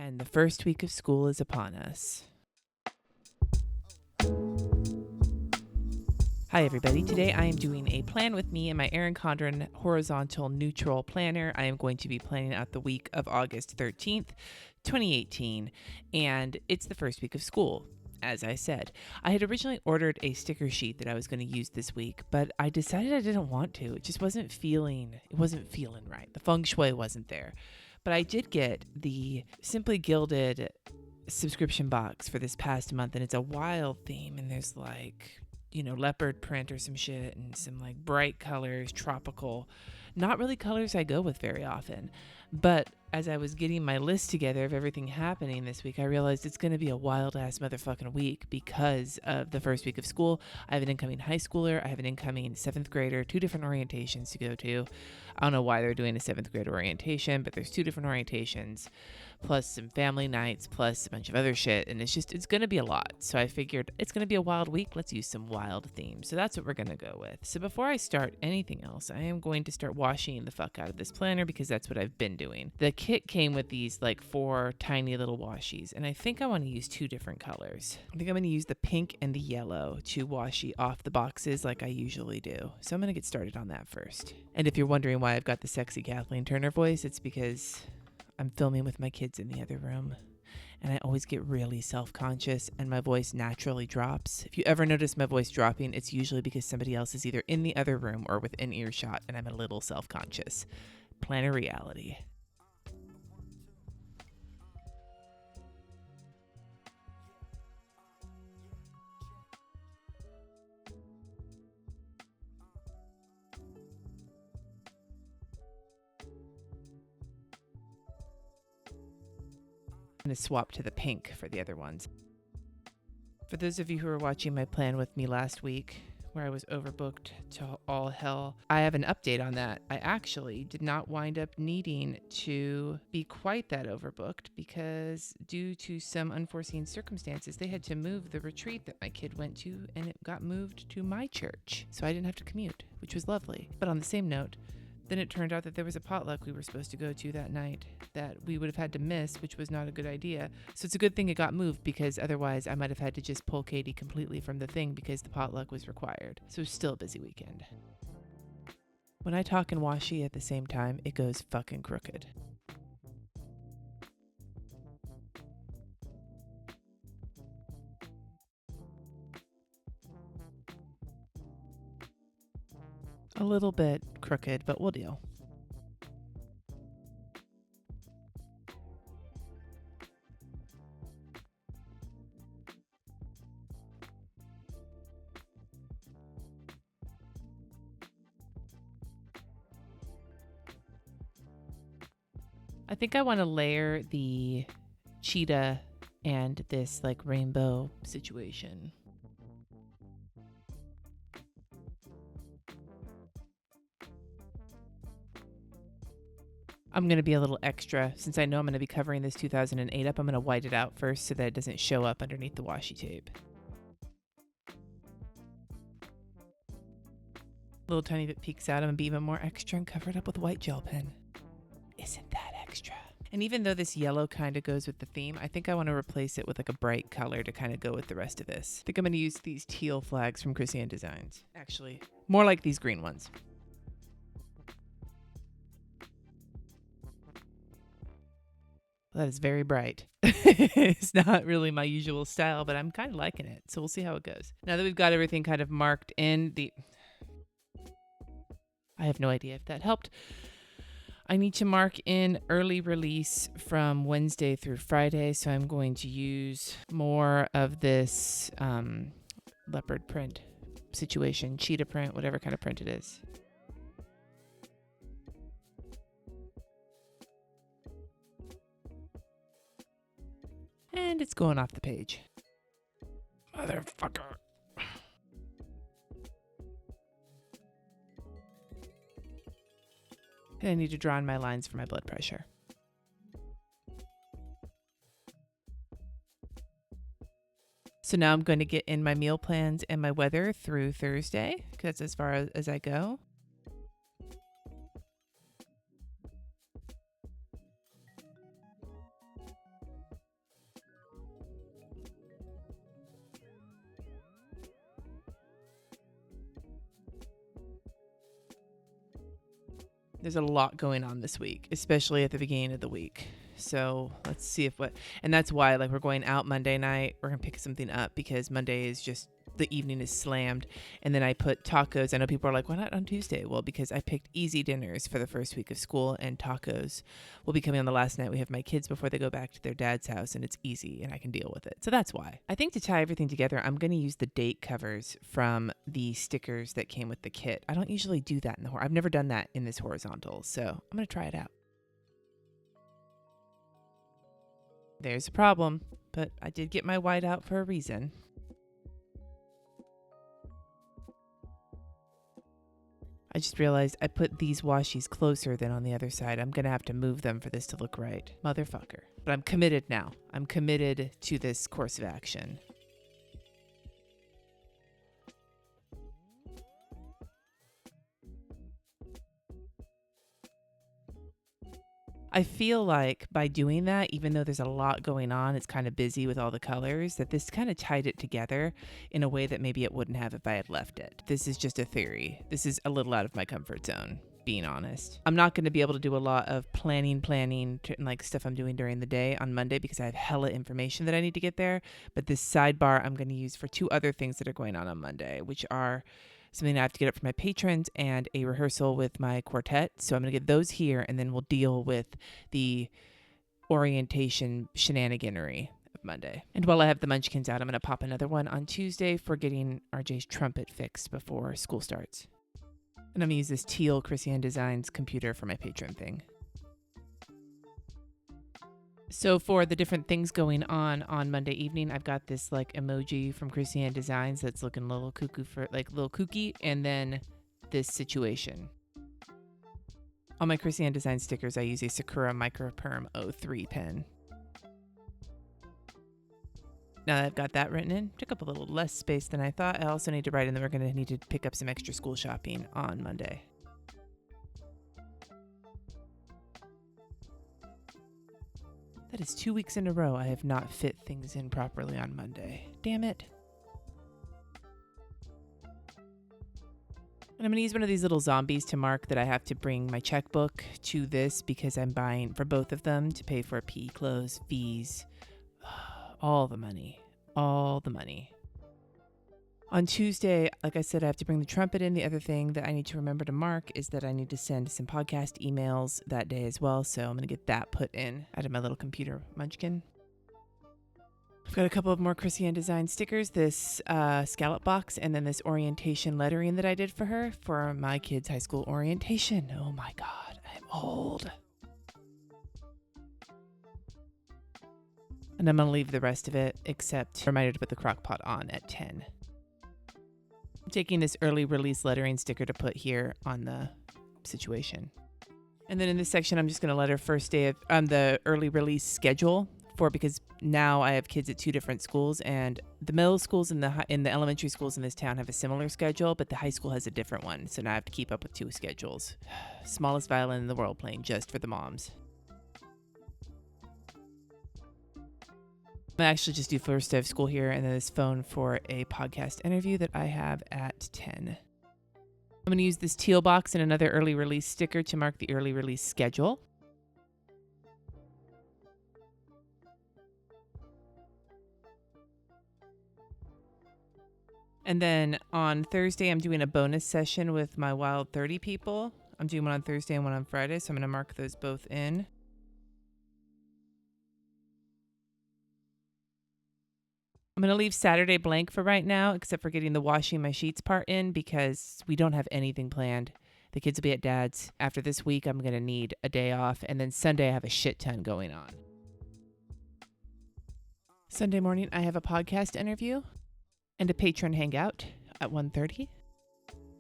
And the first week of school is upon us. Hi everybody, today I am doing a plan with me in my Erin Condren Horizontal Neutral planner. I am going to be planning out the week of August 13th, 2018, and it's the first week of school. As I said, I had originally ordered a sticker sheet that I was going to use this week, but I decided I didn't want to. It just wasn't feeling right. The feng shui wasn't there. But I did get the Simply Gilded subscription box for this past month, and it's a wild theme, and there's like, leopard print or some shit and some like bright colors, tropical, not really colors I go with very often. But as I was getting my list together of everything happening this week, I realized it's going to be a wild ass motherfucking week because of the first week of school. I have an incoming high schooler. I have an incoming 7th grader, 2 different orientations to go to. I don't know why they're doing a 7th grade orientation, but there's 2 different orientations, plus some family nights, plus a bunch of other shit. And it's going to be a lot. So I figured it's going to be a wild week. Let's use some wild themes. So that's what we're going to go with. So before I start anything else, I am going to start washing the fuck out of this planner because that's what I've been doing. The kit came with these like 4 tiny little washies, and I think I want to use 2 different colors. I think I'm going to use the pink and the yellow to washi off the boxes like I usually do. So I'm going to get started on that first. And if you're wondering why I've got the sexy Kathleen Turner voice, it's because I'm filming with my kids in the other room, and I always get really self-conscious and my voice naturally drops. If you ever notice my voice dropping, it's usually because somebody else is either in the other room or within earshot, and I'm a little self-conscious. Planner reality. I'm going to swap to the pink for the other ones. For those of you who were watching my plan with me last week, where I was overbooked to all hell, I have an update on that. I actually did not wind up needing to be quite that overbooked because due to some unforeseen circumstances, they had to move the retreat that my kid went to, and it got moved to my church. So I didn't have to commute, which was lovely. But on the same note, then it turned out that there was a potluck we were supposed to go to that night that we would have had to miss, which was not a good idea. So it's a good thing it got moved because otherwise I might have had to just pull Katie completely from the thing because the potluck was required. So it's still a busy weekend. When I talk and washi at the same time, it goes fucking crooked. A little bit crooked, but we'll deal. I think I want to layer the cheetah and this like rainbow situation. I'm going to be a little extra since I know I'm going to be covering this 2008 up. I'm going to white it out first so that it doesn't show up underneath the washi tape. A little tiny bit peeks out. I'm going to be even more extra and cover it up with a white gel pen. Isn't that extra? And even though this yellow kind of goes with the theme, I think I want to replace it with like a bright color to kind of go with the rest of this. I think I'm going to use these teal flags from Krissyanne Designs. Actually, more like these green ones. That is very bright. It's not really my usual style, but I'm kind of liking it. So we'll see how it goes. Now that we've got everything kind of marked in I have no idea if that helped. I need to mark in early release from Wednesday through Friday. So I'm going to use more of this leopard print situation, cheetah print, whatever kind of print it is. And it's going off the page. Motherfucker. And I need to draw in my lines for my blood pressure. So now I'm going to get in my meal plans and my weather through Thursday, because that's as far as I go. There's a lot going on this week, especially at the beginning of the week. So let's see and that's why, like, we're going out Monday night. We're going to pick something up because Monday is just, the evening is slammed. And then I put tacos. I know people are like, why not on Tuesday? Well, because I picked easy dinners for the first week of school, and tacos will be coming on the last night we have my kids before they go back to their dad's house, and it's easy and I can deal with it. So that's why. I think to tie everything together, I'm going to use the date covers from the stickers that came with the kit. I don't usually do that in I've never done that in this horizontal, so I'm going to try it out. There's a problem, but I did get my white out for a reason. I just realized I put these washies closer than on the other side. I'm going to have to move them for this to look right. Motherfucker. But I'm committed now. I'm committed to this course of action. I feel like by doing that, even though there's a lot going on, it's kind of busy with all the colors, that this kind of tied it together in a way that maybe it wouldn't have if I had left it. This is just a theory. This is a little out of my comfort zone, being honest. I'm not going to be able to do a lot of planning, like stuff I'm doing during the day on Monday because I have hella information that I need to get there. But this sidebar I'm going to use for two other things that are going on Monday, which are something I have to get up for my patrons and a rehearsal with my quartet. So I'm going to get those here, and then we'll deal with the orientation shenaniganery of Monday. And while I have the munchkins out, I'm going to pop another one on Tuesday for getting RJ's trumpet fixed before school starts. And I'm going to use this teal Krissyanne Designs computer for my patron thing. So for the different things going on Monday evening, I've got this like emoji from Krissyanne Designs that's looking a little kooky, and then this situation. On my Krissyanne Designs stickers, I use a Sakura Microperm 03 pen. Now that I've got that written in, took up a little less space than I thought. I also need to write in that we're going to need to pick up some extra school shopping on Monday. That is 2 weeks in a row I have not fit things in properly on Monday. Damn it. And I'm going to use one of these little zombies to mark that I have to bring my checkbook to this because I'm buying for both of them to pay for PE clothes, fees, all the money. On Tuesday, like I said, I have to bring the trumpet in. The other thing that I need to remember to mark is that I need to send some podcast emails that day as well. So I'm going to get that put in out of my little computer munchkin. I've got a couple of more Krissyanne Designs stickers, this scallop box, and then this orientation lettering that I did for her for my kids' high school orientation. Oh my God, I'm old. And I'm going to leave the rest of it, except reminder to put the crock pot on at 10. I'm taking this early release lettering sticker to put here on the situation. And then in this section, I'm just going to let her first day of the early release schedule because now I have kids at two different schools, and the middle schools and the elementary schools in this town have a similar schedule, but the high school has a different one. So now I have to keep up with two schedules. Smallest violin in the world playing just for the moms. I actually just do first day of school here and then this phone for a podcast interview that I have at 10. I'm going to use this teal box and another early release sticker to mark the early release schedule. And then on Thursday, I'm doing a bonus session with my Wild 30 people. I'm doing one on Thursday and one on Friday, so I'm going to mark those both in. I'm going to leave Saturday blank for right now, except for getting the washing my sheets part in because we don't have anything planned. The kids will be at Dad's. After this week, I'm going to need a day off. And then Sunday, I have a shit ton going on. Sunday morning, I have a podcast interview and a patron hangout at 1:30.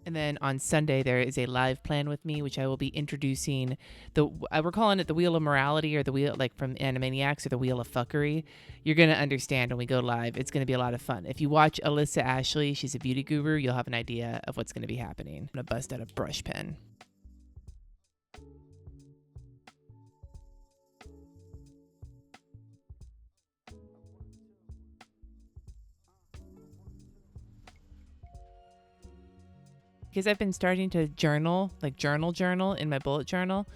And then on Sunday, there is a live plan with me, which I will be introducing we're calling it the Wheel of Morality, or the wheel, like from Animaniacs, or the Wheel of Fuckery. You're going to understand when we go live. It's going to be a lot of fun. If you watch Alyssa Ashley, she's a beauty guru, you'll have an idea of what's going to be happening. I'm going to bust out a brush pen. because I've been starting to journal, like journal in my bullet journal.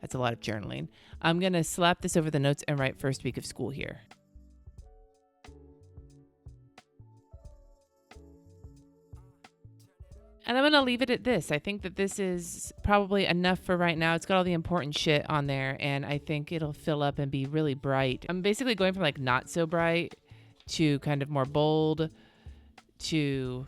That's a lot of journaling. I'm going to slap this over the notes and write first week of school here. And I'm going to leave it at this. I think that this is probably enough for right now. It's got all the important shit on there, and I think it'll fill up and be really bright. I'm basically going from like not so bright to kind of more bold to,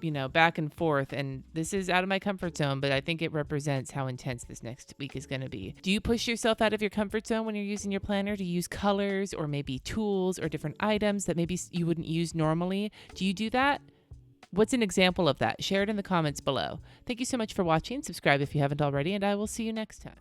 you know, back and forth. And this is out of my comfort zone, but I think it represents how intense this next week is going to be. Do you push yourself out of your comfort zone when you're using your planner to use colors or maybe tools or different items that maybe you wouldn't use normally? Do you do that? What's an example of that? Share it in the comments below. Thank you so much for watching. Subscribe if you haven't already, and I will see you next time.